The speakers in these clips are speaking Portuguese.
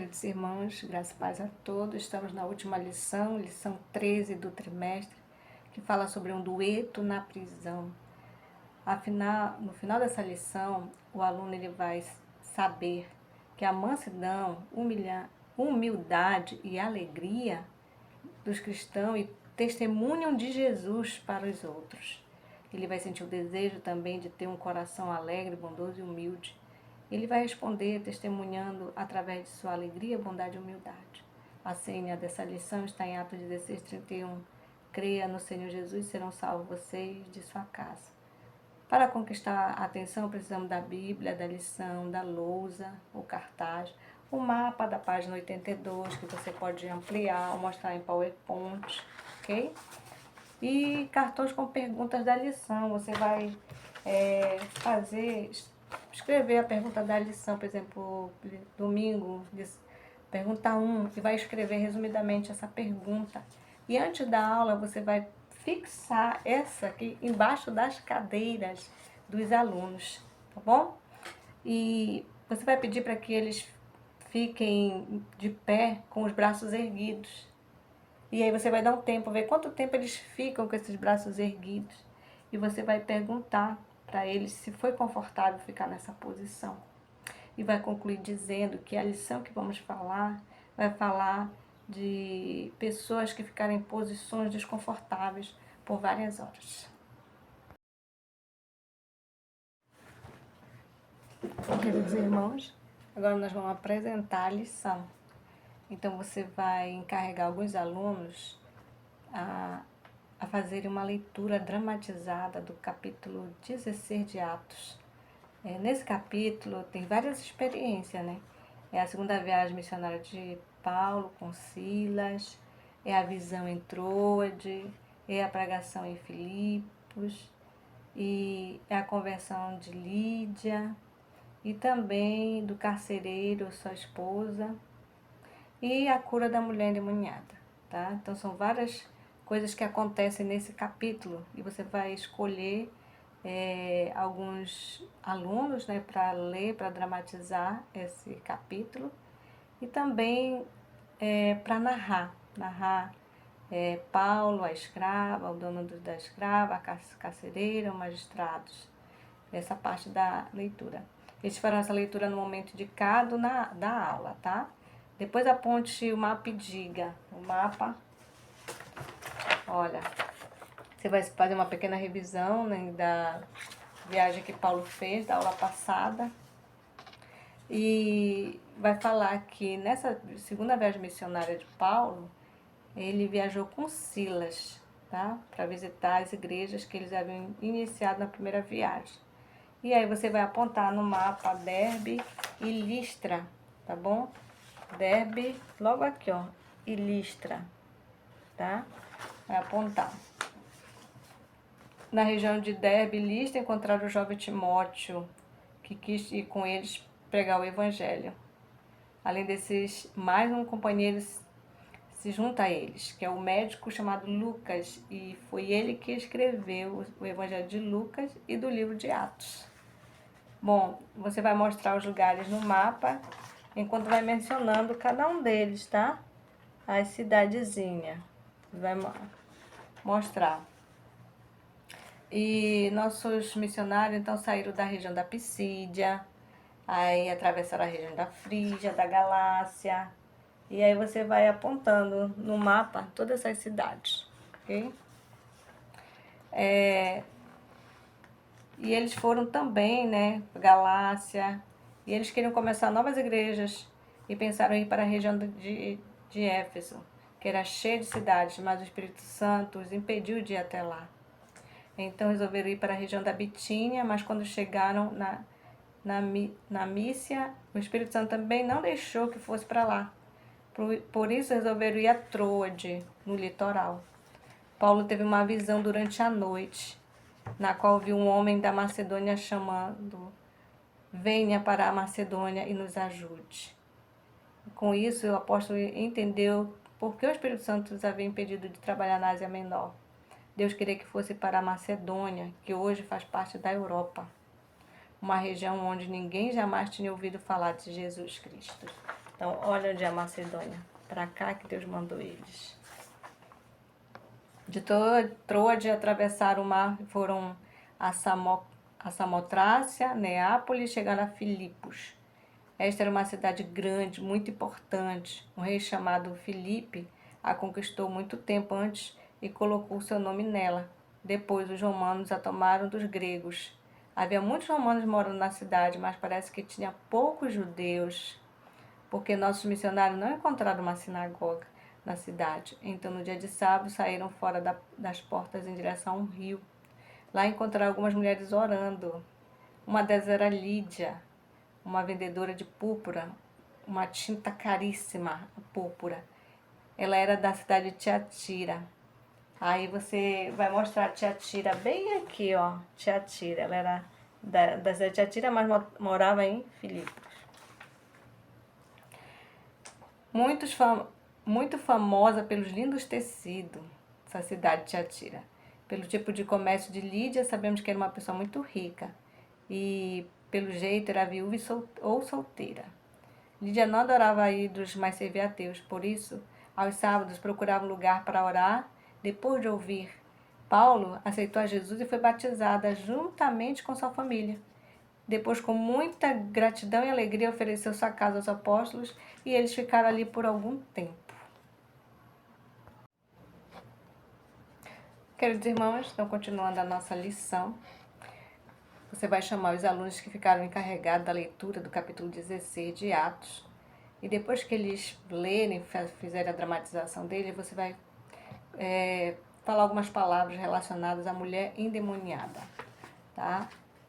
noites, irmãos, graças e paz a todos. Estamos na última lição, lição 13 do trimestre, que fala sobre um dueto na prisão. No final dessa lição, o aluno ele vai saber que a mansidão, humildade e alegria dos cristãos e testemunham de Jesus para os outros. Ele vai sentir o desejo também de ter um coração alegre, bondoso e humilde. Ele vai responder testemunhando através de sua alegria, bondade e humildade. A senha dessa lição está em Atos 16:31. Creia no Senhor Jesus e serão salvos vocês de sua casa. Para conquistar a atenção, precisamos da Bíblia, da lição, da lousa, o cartaz, o mapa da página 82, que você pode ampliar ou mostrar em PowerPoint, ok? E cartões com perguntas da lição. Você vai escrever a pergunta da lição, por exemplo, domingo, pergunta 1, e vai escrever resumidamente essa pergunta. E antes da aula, você vai fixar essa aqui embaixo das cadeiras dos alunos, tá bom? E você vai pedir para que eles fiquem de pé com os braços erguidos. E aí você vai dar um tempo, ver quanto tempo eles ficam com esses braços erguidos. E você vai perguntar para eles se foi confortável ficar nessa posição. E vai concluir dizendo que a lição que vamos falar vai falar de pessoas que ficaram em posições desconfortáveis por várias horas. Queridos irmãos, agora nós vamos apresentar a lição. Então você vai encarregar alguns alunos a fazerem uma leitura dramatizada do capítulo 16 de Atos. Nesse capítulo tem várias experiências, né? É a segunda viagem missionária de Paulo com Silas, é a visão em Troade, é a pregação em Filipos, e é a conversão de Lídia, e também do carcereiro, sua esposa, e a cura da mulher endemoniada, tá? Então são várias coisas que acontecem nesse capítulo, e você vai escolher alguns alunos, né, para ler, para dramatizar esse capítulo, e também para narrar Paulo, a escrava, o dono da escrava, a carcereira, os magistrados, essa parte da leitura. Eles farão essa leitura no momento indicado da aula, tá? Depois aponte o mapa e diga, o mapa, olha, você vai fazer uma pequena revisão, né, da viagem que Paulo fez, da aula passada, e vai falar que nessa segunda viagem missionária de Paulo, ele viajou com Silas, tá? Para visitar as igrejas que eles haviam iniciado na primeira viagem. E aí você vai apontar no mapa Derbe e Listra, tá bom? Derbe, logo aqui, ó, e Listra, tá? Vai apontar. Na região de Derbe e Listra encontraram o jovem Timóteo, que quis ir com eles pregar o evangelho. Além desses, mais um companheiro se junta a eles, que é o médico chamado Lucas, e foi ele que escreveu o evangelho de Lucas e do livro de Atos. Bom, você vai mostrar os lugares no mapa, enquanto vai mencionando cada um deles, tá? As cidadezinhas. Vai mostrar. E nossos missionários, então, saíram da região da Pisídia, aí atravessaram a região da Frígia, da Galácia, e aí você vai apontando no mapa todas essas cidades, ok? E eles foram também, né, Galácia, e eles queriam começar novas igrejas e pensaram em ir para a região de Éfeso, que era cheia de cidades, mas o Espírito Santo os impediu de ir até lá. Então resolveram ir para a região da Bitínia, mas quando chegaram na Mícia, o Espírito Santo também não deixou que fosse para lá. Por isso resolveram ir a Troade, no litoral. Paulo teve uma visão durante a noite, na qual viu um homem da Macedônia chamando: venha para a Macedônia e nos ajude. Com isso, o apóstolo entendeu por que o Espírito Santo os havia impedido de trabalhar na Ásia Menor. Deus queria que fosse para a Macedônia, que hoje faz parte da Europa, uma região onde ninguém jamais tinha ouvido falar de Jesus Cristo. Então, olha onde é a Macedônia. Para cá que Deus mandou eles. De Troade atravessaram o mar e foram a Samotrácia, Neápolis, chegaram a Filipos. Esta era uma cidade grande, muito importante. Um rei chamado Filipe a conquistou muito tempo antes e colocou seu nome nela. Depois, os romanos a tomaram dos gregos. Havia muitos romanos morando na cidade, mas parece que tinha poucos judeus, porque nossos missionários não encontraram uma sinagoga na cidade. Então, no dia de sábado, saíram fora das portas em direção a um rio. Lá encontraram algumas mulheres orando. Uma delas era Lídia, uma vendedora de púrpura, uma tinta caríssima, púrpura. Ela era da cidade de Tiatira. Aí você vai mostrar Tiatira bem aqui, ó. Tiatira. Ela era da cidade de Tiatira, mas morava em Filipos. Muito famosa pelos lindos tecidos, essa cidade de Tiatira. Pelo tipo de comércio de Lídia, sabemos que era uma pessoa muito rica. E pelo jeito era viúva ou solteira. Lídia não adorava ídolos, mas servia a Deus. Por isso, aos sábados procurava um lugar para orar. Depois de ouvir Paulo, aceitou a Jesus e foi batizada juntamente com sua família. Depois, com muita gratidão e alegria, ofereceu sua casa aos apóstolos e eles ficaram ali por algum tempo. Queridos irmãos, então continuando a nossa lição, você vai chamar os alunos que ficaram encarregados da leitura do capítulo 16 de Atos. E depois que eles lerem, fizerem a dramatização dele, você vai falar algumas palavras relacionadas à mulher endemoniada, tá?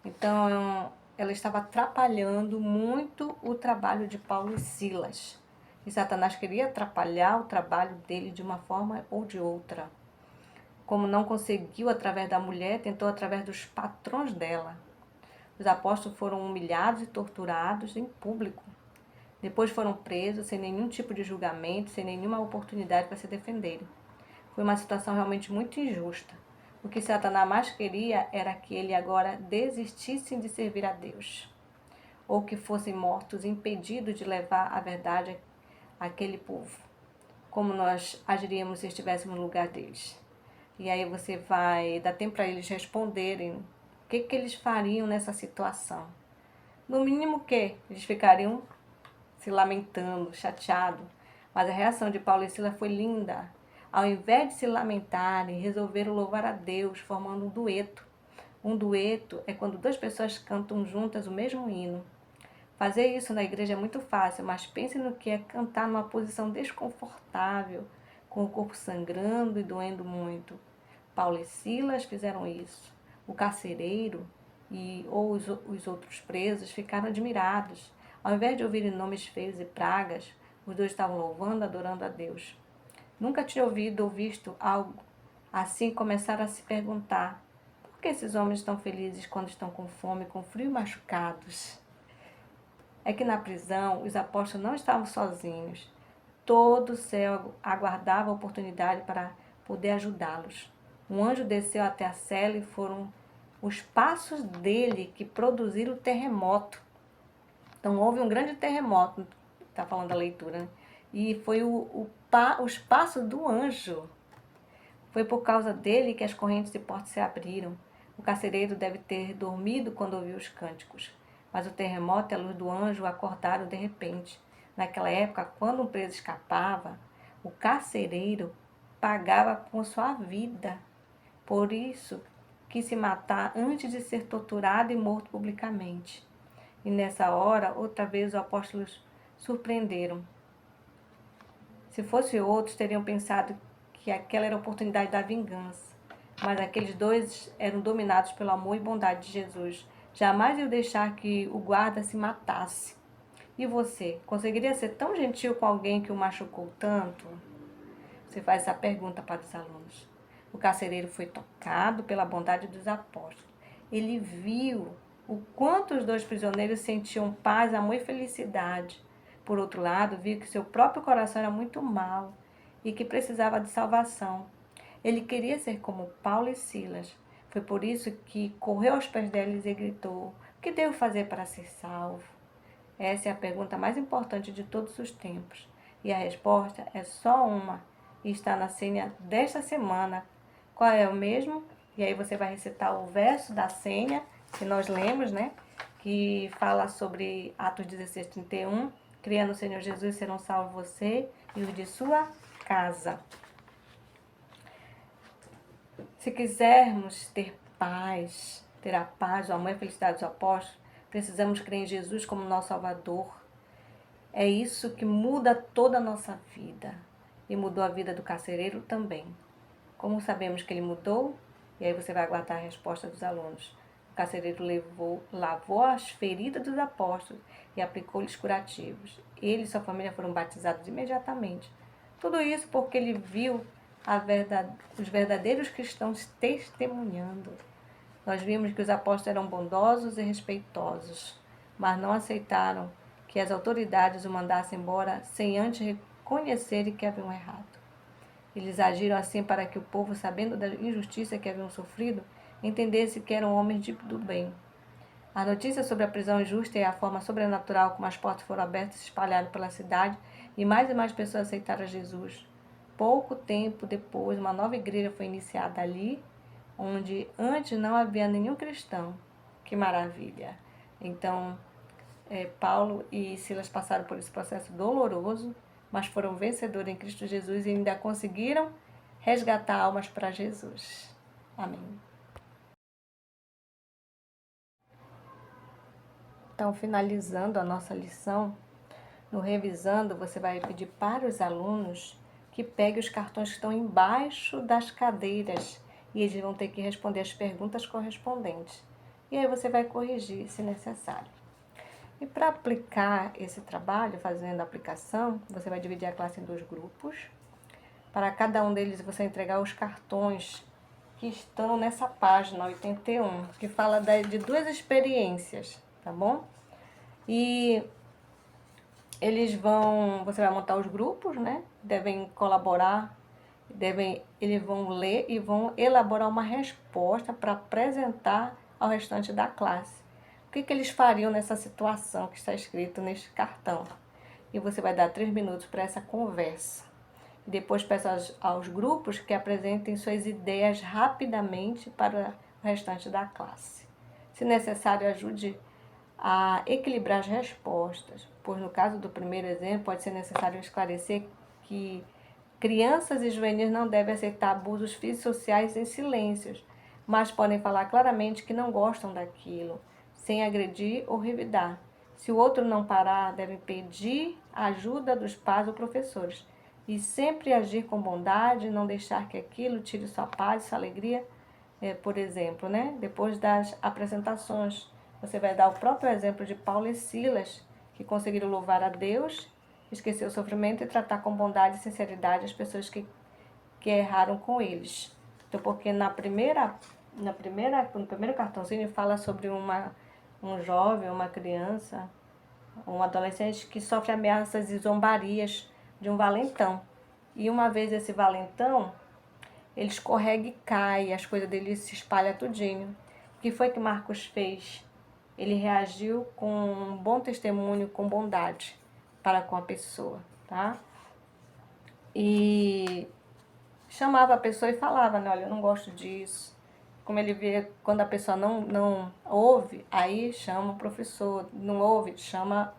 Então, ela estava atrapalhando muito o trabalho de Paulo e Silas. E Satanás queria atrapalhar o trabalho dele de uma forma ou de outra. Como não conseguiu através da mulher, tentou através dos patrões dela. Os apóstolos foram humilhados e torturados em público. Depois foram presos sem nenhum tipo de julgamento, sem nenhuma oportunidade para se defenderem. Foi uma situação realmente muito injusta. O que Satanás mais queria era que ele agora desistissem de servir a Deus, ou que fossem mortos, impedidos de levar a verdade àquele povo. Como nós agiríamos se estivéssemos no lugar deles? E aí você vai dar tempo para eles responderem o que eles fariam nessa situação. No mínimo que eles ficariam se lamentando, chateados. Mas a reação de Paulo e Silas foi linda. Ao invés de se lamentarem, resolveram louvar a Deus, formando um dueto. Um dueto é quando duas pessoas cantam juntas o mesmo hino. Fazer isso na igreja é muito fácil, mas pense no que é cantar numa posição desconfortável, com o corpo sangrando e doendo muito. Paulo e Silas fizeram isso. O carcereiro ou os outros presos ficaram admirados. Ao invés de ouvirem nomes feios e pragas, os dois estavam louvando, adorando a Deus. Nunca tinha ouvido ou visto algo assim e começaram a se perguntar: por que esses homens estão felizes quando estão com fome, com frio e machucados? É que na prisão os apóstolos não estavam sozinhos. Todo o céu aguardava a oportunidade para poder ajudá-los. Um anjo desceu até a cela e foram os passos dele que produziram o terremoto. Então houve um grande terremoto, está falando da leitura, né? E foi os passos do anjo. Foi por causa dele que as correntes de porta se abriram. O carcereiro deve ter dormido quando ouviu os cânticos. Mas o terremoto e a luz do anjo o acordaram de repente. Naquela época, quando um preso escapava, o carcereiro pagava com sua vida. Por isso, quis se matar antes de ser torturado e morto publicamente. E nessa hora, outra vez os apóstolos surpreenderam. Se fossem outros, teriam pensado que aquela era a oportunidade da vingança. Mas aqueles dois eram dominados pelo amor e bondade de Jesus. Jamais iam deixar que o guarda se matasse. E você, conseguiria ser tão gentil com alguém que o machucou tanto? Você faz essa pergunta para os alunos. O carcereiro foi tocado pela bondade dos apóstolos. Ele viu o quanto os dois prisioneiros sentiam paz, amor e felicidade. Por outro lado, viu que seu próprio coração era muito mau e que precisava de salvação. Ele queria ser como Paulo e Silas. Foi por isso que correu aos pés deles e gritou: o que devo fazer para ser salvo? Essa é a pergunta mais importante de todos os tempos. E a resposta é só uma, e está na senha desta semana. Qual é o mesmo? E aí você vai recitar o verso da senha, que nós lemos, né? Que fala sobre Atos 16:31. Cria no Senhor Jesus, serão salvos você e os de sua casa. Se quisermos ter paz, ter a paz, o amor e a felicidade dos apóstolos, precisamos crer em Jesus como nosso Salvador. É isso que muda toda a nossa vida. E mudou a vida do carcereiro também. Como sabemos que ele mudou? E aí você vai aguardar a resposta dos alunos. O carcereiro lavou as feridas dos apóstolos e aplicou-lhes curativos. Ele e sua família foram batizados imediatamente. Tudo isso porque ele viu os verdadeiros cristãos testemunhando. Nós vimos que os apóstolos eram bondosos e respeitosos, mas não aceitaram que as autoridades o mandassem embora sem antes reconhecerem que haviam errado. Eles agiram assim para que o povo, sabendo da injustiça que haviam sofrido, entendesse que eram homens do bem. A notícia sobre a prisão injusta e a forma sobrenatural como as portas foram abertas se espalharam pela cidade e mais pessoas aceitaram Jesus. Pouco tempo depois, uma nova igreja foi iniciada ali, onde antes não havia nenhum cristão. Que maravilha! Então, Paulo e Silas passaram por esse processo doloroso, mas foram vencedores em Cristo Jesus e ainda conseguiram resgatar almas para Jesus. Amém. Então, finalizando a nossa lição, no revisando, você vai pedir para os alunos que peguem os cartões que estão embaixo das cadeiras e eles vão ter que responder as perguntas correspondentes. E aí você vai corrigir se necessário. E para aplicar esse trabalho, fazendo a aplicação, você vai dividir a classe em 2 grupos. Para cada um deles você entregar os cartões que estão nessa página 81, que fala de 2 experiências, tá bom? E você vai montar os grupos, né? Devem colaborar, eles vão ler e vão elaborar uma resposta para apresentar ao restante da classe. O que eles fariam nessa situação que está escrito neste cartão? E você vai dar 3 minutos para essa conversa. Depois peço aos grupos que apresentem suas ideias rapidamente para o restante da classe. Se necessário, ajude a equilibrar as respostas, pois no caso do primeiro exemplo pode ser necessário esclarecer que crianças e juvenis não devem aceitar abusos físicos e sociais em silêncios, mas podem falar claramente que não gostam daquilo, sem agredir ou revidar. Se o outro não parar, devem pedir a ajuda dos pais ou professores e sempre agir com bondade, não deixar que aquilo tire sua paz, sua alegria. Por exemplo, né? Depois das apresentações, você vai dar o próprio exemplo de Paulo e Silas, que conseguiram louvar a Deus, esquecer o sofrimento e tratar com bondade e sinceridade as pessoas que erraram com eles. Então, porque no primeiro cartãozinho fala sobre um jovem, uma criança, um adolescente que sofre ameaças e zombarias de um valentão. E uma vez esse valentão, ele escorrega e cai, as coisas dele se espalham tudinho. O que foi que Marcos fez? Ele reagiu com um bom testemunho, com bondade para com a pessoa, tá? E chamava a pessoa e falava, né? Olha, eu não gosto disso. Como ele vê, quando a pessoa não ouve, aí chama o professor. Não ouve, chama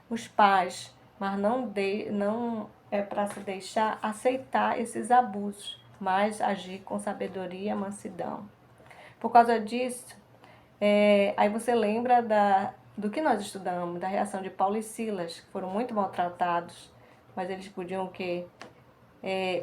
os pais. Mas não é para se deixar aceitar esses abusos, mas agir com sabedoria e mansidão. Por causa disso, aí você lembra do que nós estudamos, da reação de Paulo e Silas, que foram muito maltratados, mas eles podiam o quê?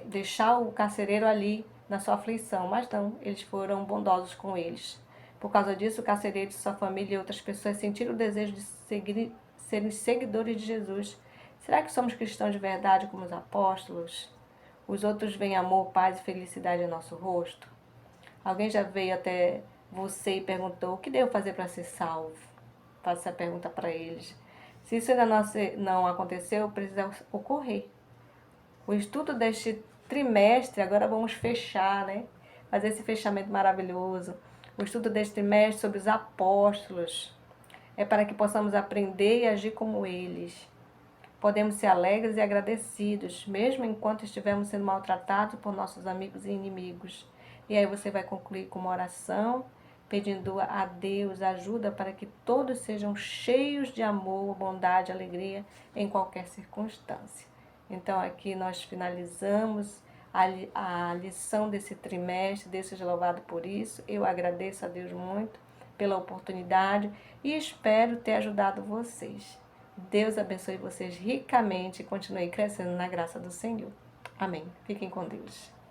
Deixar o carcereiro ali na sua aflição, mas não, eles foram bondosos com eles. Por causa disso, o carcereiro e sua família e outras pessoas sentiram o desejo de serem seguidores de Jesus. Será que somos cristãos de verdade como os apóstolos? Os outros veem amor, paz e felicidade em nosso rosto? Alguém já veio até você e perguntou: o que devo fazer para ser salvo? Faça essa pergunta para eles. Se isso ainda não aconteceu, precisa ocorrer. O estudo deste trimestre, agora vamos fechar, né? Fazer esse fechamento maravilhoso. O estudo deste trimestre sobre os apóstolos. é para que possamos aprender e agir como eles. Podemos ser alegres e agradecidos, mesmo enquanto estivermos sendo maltratados por nossos amigos e inimigos. E aí você vai concluir com uma oração, pedindo a Deus ajuda para que todos sejam cheios de amor, bondade, alegria em qualquer circunstância. Então aqui nós finalizamos a lição desse trimestre. Deus seja louvado por isso. Eu agradeço a Deus muito pela oportunidade e espero ter ajudado vocês. Deus abençoe vocês ricamente e continue crescendo na graça do Senhor. Amém. Fiquem com Deus.